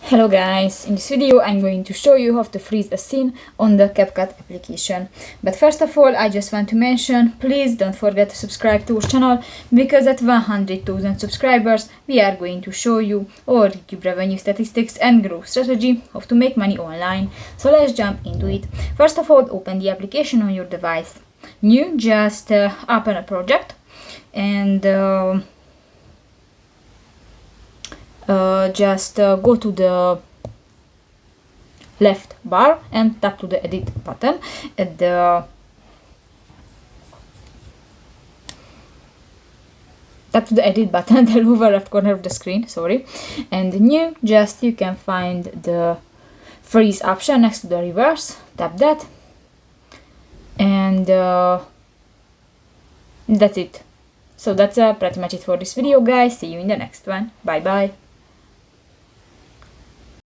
Hello guys, in this video I'm going to show you how to freeze a scene on the CapCut application. But first of all, I just want to mention, please don't forget to subscribe to our channel, because at 100,000 subscribers we are going to show you our YouTube revenue statistics and growth strategy, how to make money online. So let's jump into it. First of all, open the application on your device. New, just open a project and just go to the left bar and tap to the edit button at the lower left corner of the screen, sorry. And new, just you can find the freeze option next to the reverse, tap that, and that's it. So that's pretty much it for this video, guys. See you in the next one. Bye bye.